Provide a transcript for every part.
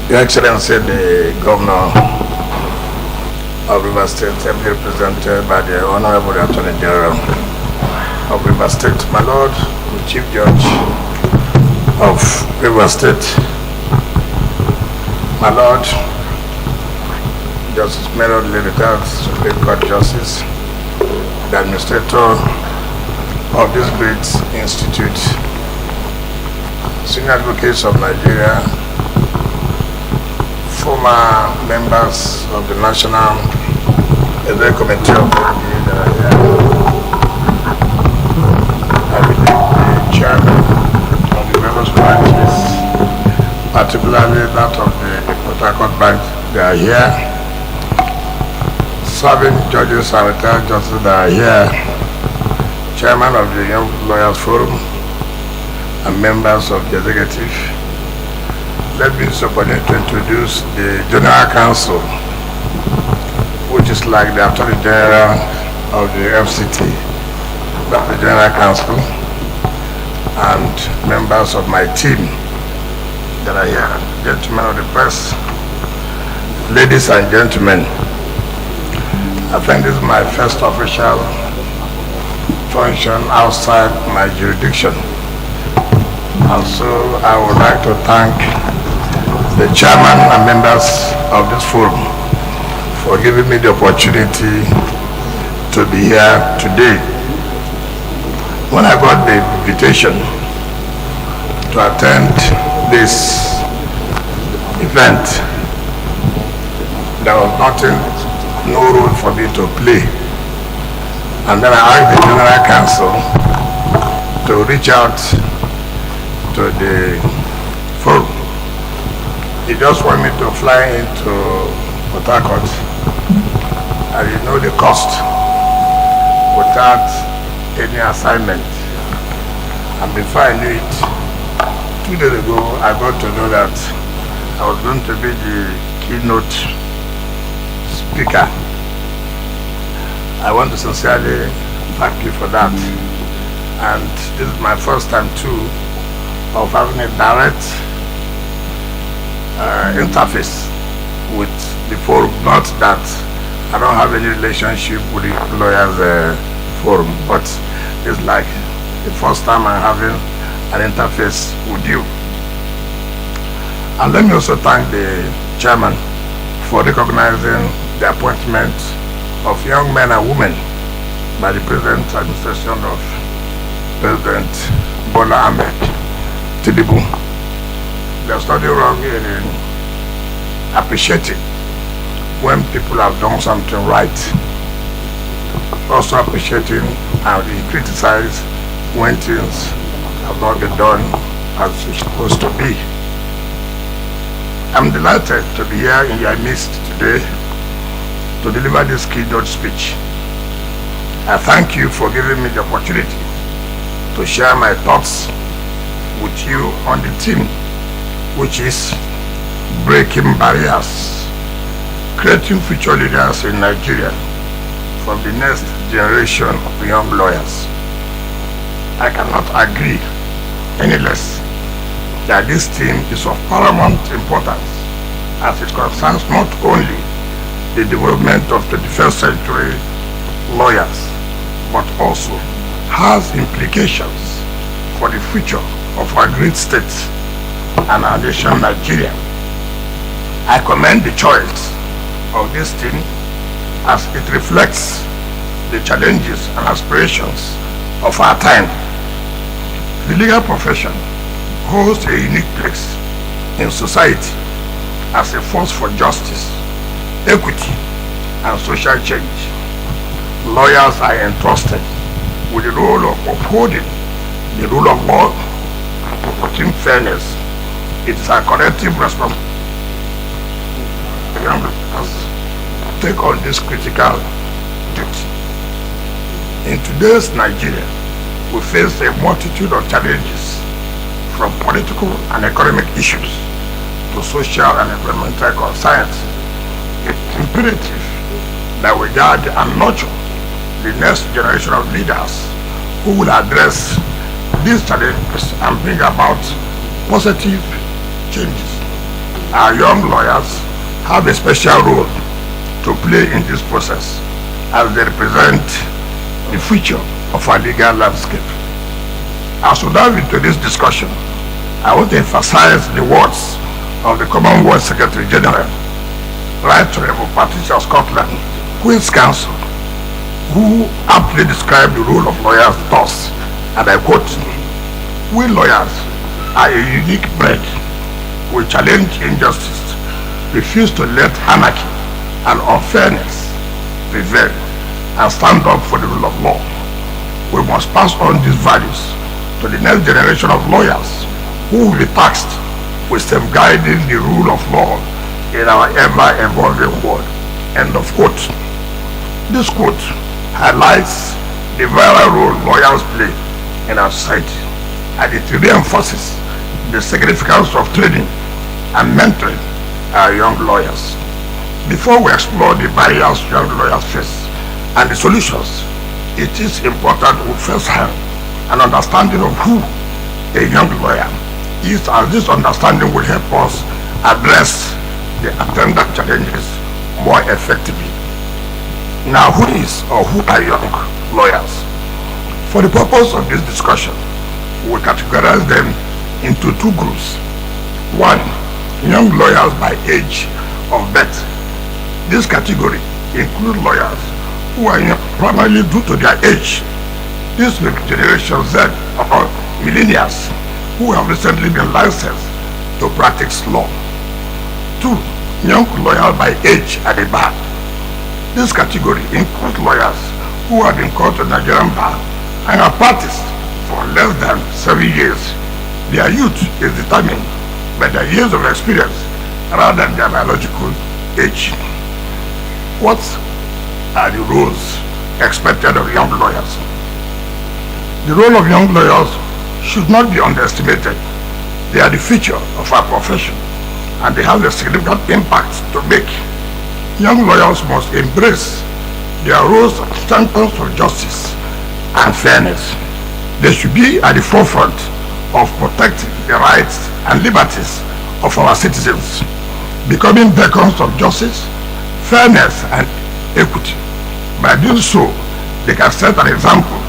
Your Excellency, the Governor of Rivers State, ably represented by the Honorable Attorney General of Rivers State, my Lord, the Chief Judge of Rivers State, my Lord, Justice Merrill, retired Supreme Court Justice, the Administrator of this great institute, senior advocates of Nigeria, former members of the National Executive Committee of the that are here. I believe the chairman of the various branches, particularly that of the PortHarcourt branch, they are here. Serving judges and retired justices that are here. Chairman of the Young Lawyers Forum and members of the executive. Let me use the opportunity to introduce the General Counsel, which is like the Attorney General of the FCT, that's the General Counsel, and members of my team that are here, gentlemen of the press, ladies and gentlemen. I think this is my first official function outside my jurisdiction, and so I would like to thank the chairman and members of this forum for giving me the opportunity to be here today. When I got the invitation to attend this event, there was no role for me to play. And then I asked the General Counsel to reach out to the forum. He just wanted me to fly into PortHarcourt, and you know the cost without any assignment. And before I knew it, 2 days ago, I got to know that I was going to be the keynote speaker. I want to sincerely thank you for that. And this is my first time too of having a direct interface with the forum. Not that I don't have any relationship with the lawyers forum, but it's like the first time I'm having an interface with you. And let me also thank the chairman for recognizing the appointment of young men and women by the present administration of President Bola Ahmed Tinubu. There's nothing wrong in appreciating when people have done something right. Also appreciating and criticize when things have not been done as it's supposed to be. I'm delighted to be here in your midst today to deliver this keynote speech. I thank you for giving me the opportunity to share my thoughts with you on the theme, which is breaking barriers, creating future leaders in Nigeria from the next generation of young lawyers. I cannot agree any less that this theme is of paramount importance as it concerns not only the development of 21st century lawyers, but also has implications for the future of our great state and our nation, Nigeria. I commend the choice of this theme as it reflects the challenges and aspirations of our time. The legal profession holds a unique place in society as a force for justice, equity, and social change. Lawyers are entrusted with the role of upholding the rule of law, promoting fairness. It is our collective responsibility to take on this critical duty. In today's Nigeria, we face a multitude of challenges, from political and economic issues to social and environmental concerns. It's imperative that we guard and nurture the next generation of leaders who will address these challenges and bring about positive changes. Our young lawyers have a special role to play in this process as they represent the future of our legal landscape. As we dive into this discussion, I want to emphasize the words of the Commonwealth Secretary General, Right Honorable Patricia Scotland, Queen's Counsel, who aptly described the role of lawyers thus, and I quote, "We lawyers are a unique breed. We challenge injustice, refuse to let anarchy and unfairness prevail, and stand up for the rule of law. We must pass on these values to the next generation of lawyers who will be tasked with safeguarding the rule of law in our ever-evolving world." End of quote. This quote highlights the vital role lawyers play in our society, and it reinforces the significance of training and mentoring our young lawyers. Before we explore the barriers young lawyers face and the solutions, it is important we first have an understanding of who a young lawyer is, as this understanding will help us address the attendant challenges more effectively. Now, who is or who are young lawyers? For the purpose of this discussion, we categorize them into two groups. One, young lawyers by age of birth. This category includes lawyers who are young primarily due to their age. This will be Generation Z or millennials who have recently been licensed to practice law. Two, young lawyers by age at the bar. This category includes lawyers who have been called to Nigerian bar and have practiced for less than 7 years. Their youth is determined by their years of experience rather than their biological age. What are the roles expected of young lawyers? The role of young lawyers should not be underestimated. They are the future of our profession, and they have a significant impact to make. Young lawyers must embrace their roles as champions of justice and fairness. They should be at the forefront of protecting the rights and liberties of our citizens, becoming beacons of justice, fairness, and equity. By doing so, they can set an example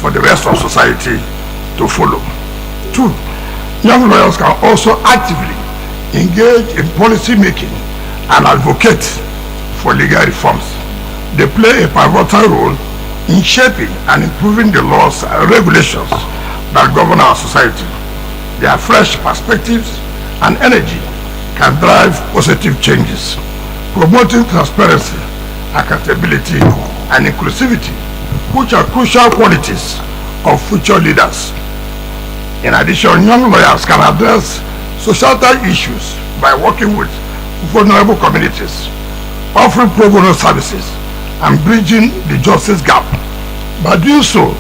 for the rest of society to follow. Two, young lawyers can also actively engage in policy making and advocate for legal reforms. They play a pivotal role in shaping and improving the laws and regulations that govern our society. Their fresh perspectives and energy can drive positive changes, promoting transparency, accountability, and inclusivity, which are crucial qualities of future leaders. In addition, young lawyers can address societal issues by working with vulnerable communities, offering pro bono services, and bridging the justice gap. By doing so,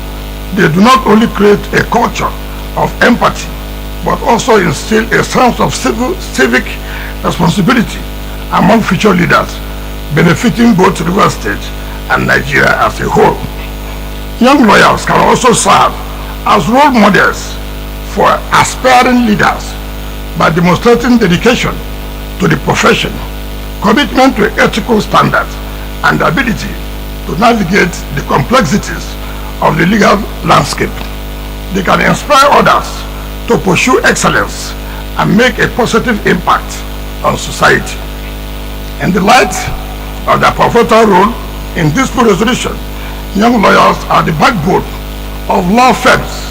they do not only create a culture of empathy, but also instill a sense of civic responsibility among future leaders, benefiting both Rivers State and Nigeria as a whole. Young lawyers can also serve as role models for aspiring leaders by demonstrating dedication to the profession, commitment to ethical standards, and the ability to navigate the complexities of the legal landscape. They can inspire others to pursue excellence and make a positive impact on society. In the light of their pivotal role in dispute resolution, young lawyers are the backbone of law firms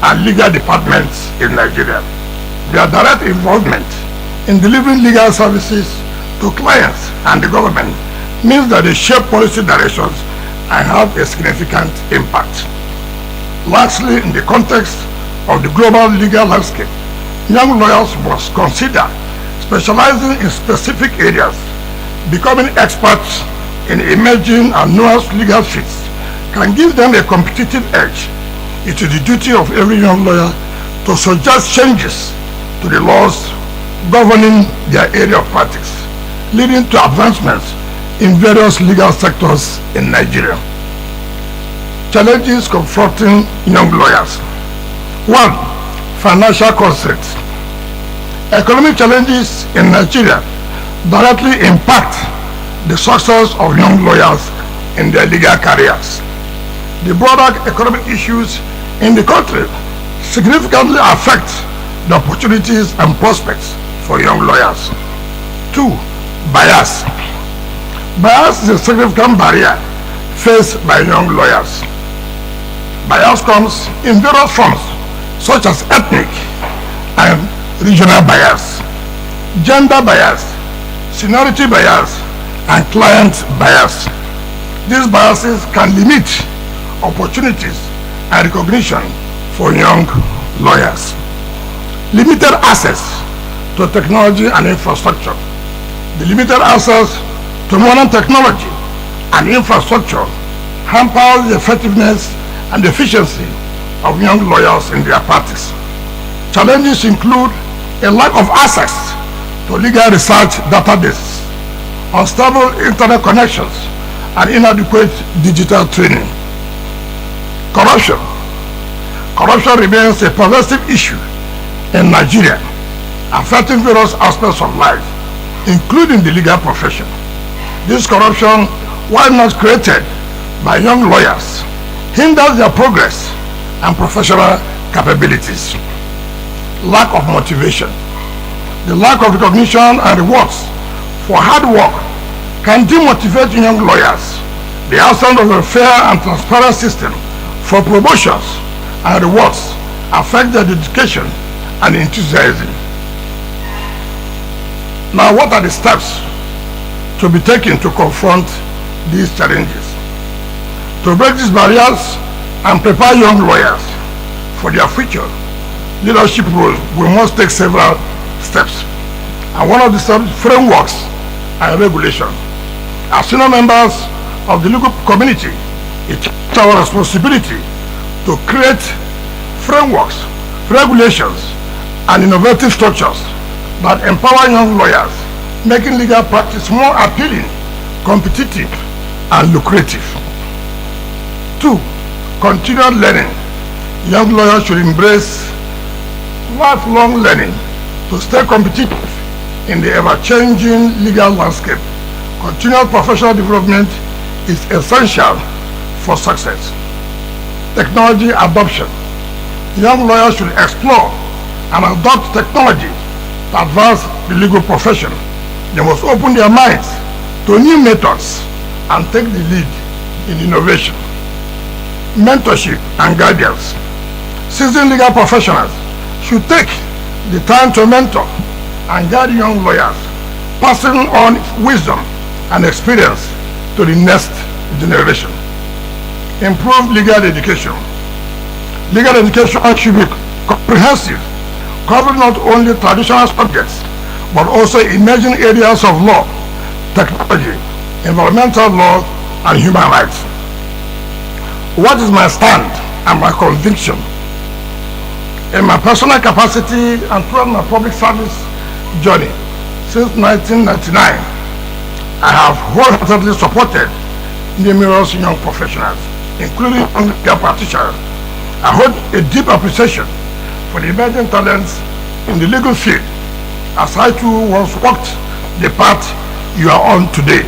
and legal departments in Nigeria. Their direct involvement in delivering legal services to clients and the government means that they shape policy directions and have a significant impact. Lastly, in the context of the global legal landscape, young lawyers must consider specializing in specific areas. Becoming experts in emerging and nuanced legal fields can give them a competitive edge. It is the duty of every young lawyer to suggest changes to the laws governing their area of practice, leading to advancements in various legal sectors in Nigeria. Challenges confronting young lawyers. 1. Financial constraints. Economic challenges in Nigeria directly impact the success of young lawyers in their legal careers. The broader economic issues in the country significantly affect the opportunities and prospects for young lawyers. 2. Bias. Bias is a significant barrier faced by young lawyers. Bias comes in various forms, such as ethnic and regional bias, gender bias, seniority bias, and client bias. These biases can limit opportunities and recognition for young lawyers. Limited access to technology and infrastructure. The limited access to modern technology and infrastructure hampers the effectiveness and efficiency of young lawyers in their practice. Challenges include a lack of access to legal research databases, unstable internet connections, and inadequate digital training. Corruption. Corruption remains a pervasive issue in Nigeria, affecting various aspects of life, including the legal profession. This corruption, while not created by young lawyers, hinders their progress and professional capabilities. Lack of motivation. The lack of recognition and rewards for hard work can demotivate young lawyers. The absence of a fair and transparent system for promotions and rewards affect their dedication and enthusiasm. Now, what are the steps to be taken to confront these challenges? To break these barriers and prepare young lawyers for their future leadership roles, we must take several steps. And one of the frameworks and regulations. As senior members of the legal community, it's our responsibility to create frameworks, regulations, and innovative structures that empower young lawyers, making legal practice more appealing, competitive, and lucrative. 2. Continued learning. Young lawyers should embrace lifelong learning to stay competitive in the ever-changing legal landscape. Continued professional development is essential for success. Technology adoption. Young lawyers should explore and adopt technology to advance the legal profession. They must open their minds to new methods and take the lead in innovation. Mentorship and guidance. Seasoned legal professionals should take the time to mentor and guide young lawyers, passing on wisdom and experience to the next generation. Improve legal education. Legal education should be comprehensive, covering not only traditional subjects, but also emerging areas of law, technology, environmental law, and human rights. What is my stand and my conviction? In my personal capacity and throughout my public service journey since 1999, I have wholeheartedly supported numerous young professionals, including legal practitioners. I hold a deep appreciation for the emerging talents in the legal field, as I too once walked the path you are on today.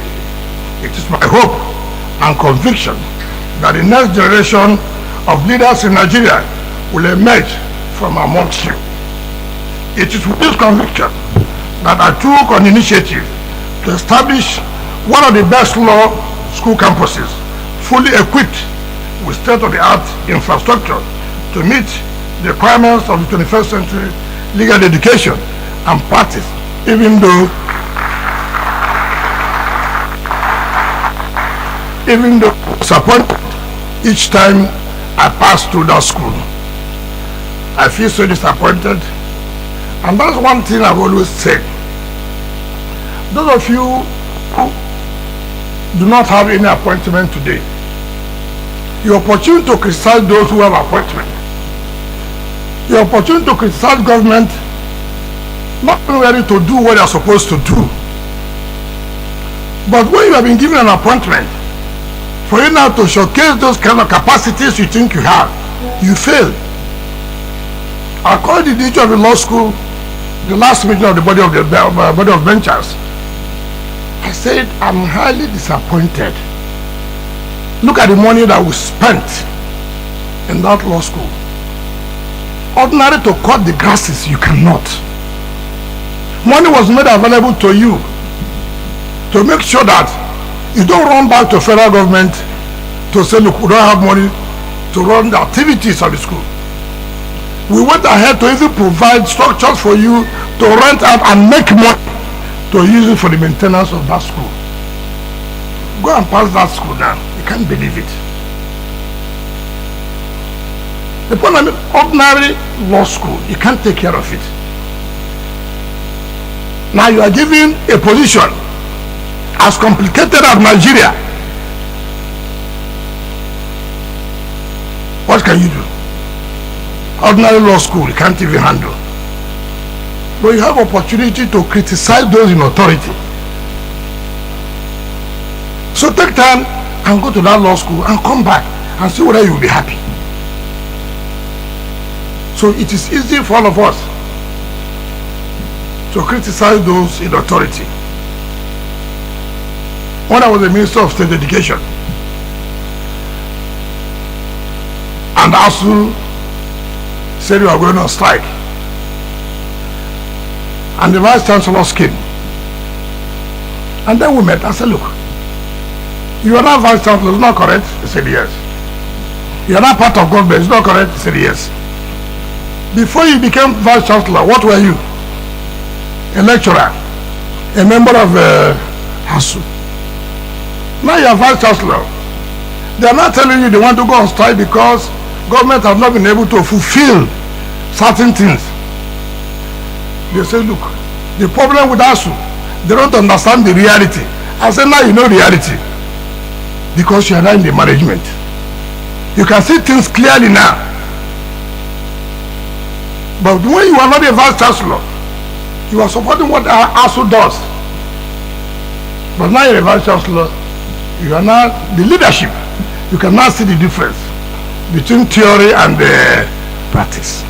It is my hope and conviction that the next generation of leaders in Nigeria will emerge from amongst you. It is with this conviction that I took an initiative to establish one of the best law school campuses, fully equipped with state-of-the-art infrastructure to meet the requirements of the 21st century legal education and practice, even though disappointed each time I pass through that school. I feel so disappointed, and that's one thing I've always said. Those of you who do not have any appointment today, your opportunity to criticize those who have appointment, your opportunity to criticize government not being ready to do what they are supposed to do. But when you have been given an appointment, for you now to showcase those kind of capacities you think you have, you fail. According to the nature of the law school, the last meeting of the body of benchers, I said, I'm highly disappointed. Look at the money that we spent in that law school. Ordinary to cut the grasses, you cannot. Money was made available to you to make sure that you don't run back to federal government to say, look, we don't have money to run the activities of the school. We went ahead to even provide structures for you to rent out and make money to use it for the maintenance of that school. Go and pass that school now. You can't believe it. The point, ordinary law school, you can't take care of it. Now you are given a position as complicated as Nigeria. What can you do? Ordinary law school, you can't even handle. But you have opportunity to criticize those in authority. So take time and go to that law school and come back and see whether you will be happy. So it is easy for all of us to criticize those in authority. When I was the Minister of State Education, and ASU said we are going on strike, and the Vice Chancellor came, and then we met. I said, look, you are not Vice Chancellor, is not correct? He said yes. You are not part of government, is not correct? He said yes. Before you became Vice Chancellor, what were you? A lecturer, a member of ASU. Now you are Vice Chancellor. They are not telling you they want to go on strike because government has not been able to fulfill certain things. They say, look, the problem with ASU, they don't understand the reality. I said, now you know reality because you are not in the management. You can see things clearly now. But when you are not a Vice Chancellor, you are supporting what ASU does. But now you're a Vice Chancellor, you are not the leadership. You cannot see the difference between theory and practice.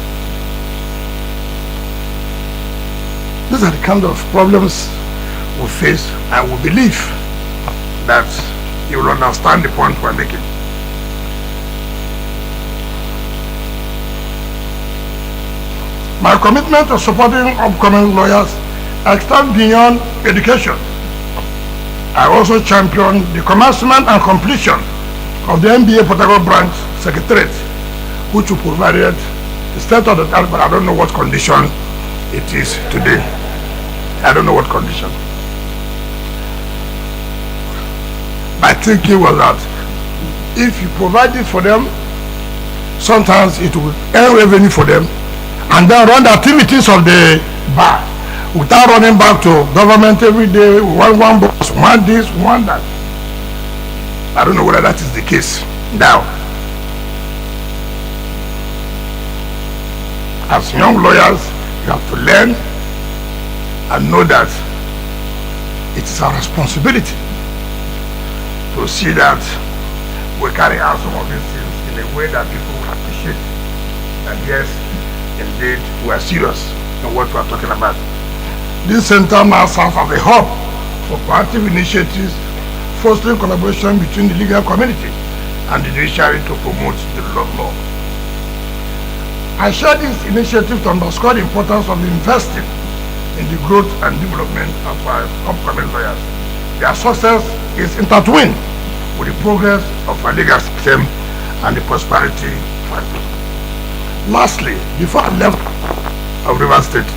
These are the kind of problems we face, and we believe that you will understand the point we're making. My commitment to supporting upcoming lawyers extends beyond education. I also champion the commencement and completion of the MBA PortHarcourt branch secretariat, which will provide the state of the art, but I don't know what condition it is today. I don't know what condition. My thinking was that if you provide it for them, sometimes it will earn revenue for them and then run the activities of the bar without running back to government every day. One boss, one this, one that. I don't know whether that is the case now. As young lawyers, you have to learn and know that it is our responsibility to see that we carry out some of these things in a way that people will appreciate. And yes, indeed, we are serious in what we are talking about. This center now serves as a hub for proactive initiatives, fostering collaboration between the legal community and the judiciary to promote the rule of law. I share this initiative to underscore the importance of investing in the growth and development of our upcoming lawyers. Their success is intertwined with the progress of our legal system and the prosperity of our people. Lastly, before I left of Rivers State,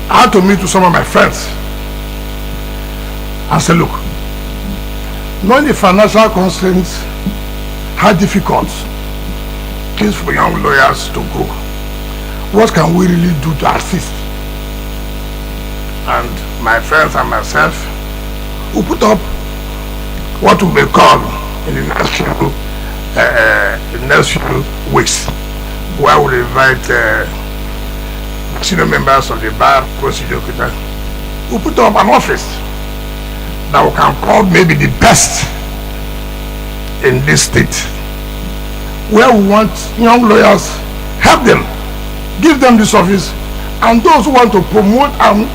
I had to meet with some of my friends and say, look, knowing the financial constraints, how difficult it is for young lawyers to grow, what can we really do to assist? And my friends and myself, we put up what we may call in the next few weeks, where we invite senior members of the bar procedure. We put up an office that we can call maybe the best in this state, where we want young lawyers, help them, give them this office, and those who want to promote and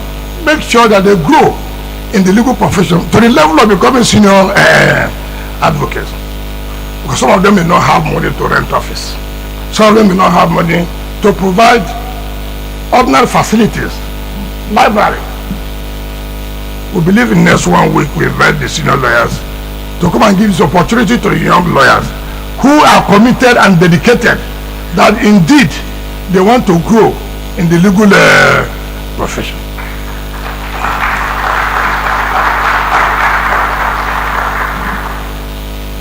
make sure that they grow in the legal profession to the level of becoming senior advocates. Because some of them may not have money to rent office. Some of them may not have money to provide ordinary facilities, library. We believe in next 1 week we invite the senior lawyers to come and give this opportunity to the young lawyers who are committed and dedicated, that indeed they want to grow in the legal profession.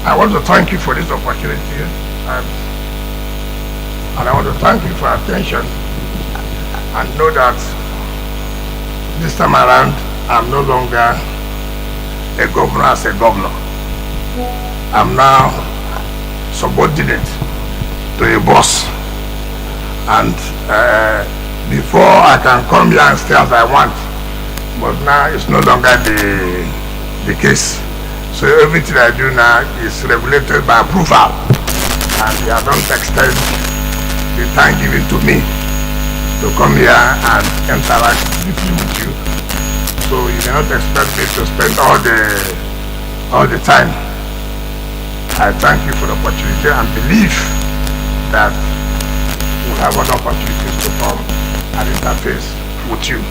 I want to thank you for this opportunity, and I want to thank you for your attention, and know that this time around I'm no longer a governor as a governor. I'm now subordinate to a boss, and before I can come here and stay as I want, but now it's no longer the case. So everything I do now is regulated by approval, and I don't extend the time given to me to come here and interact briefly with you. So you cannot expect me to spend all the time. I thank you for the opportunity and believe that we'll have other opportunities to come and interface with you.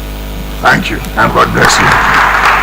Thank you, and God bless you.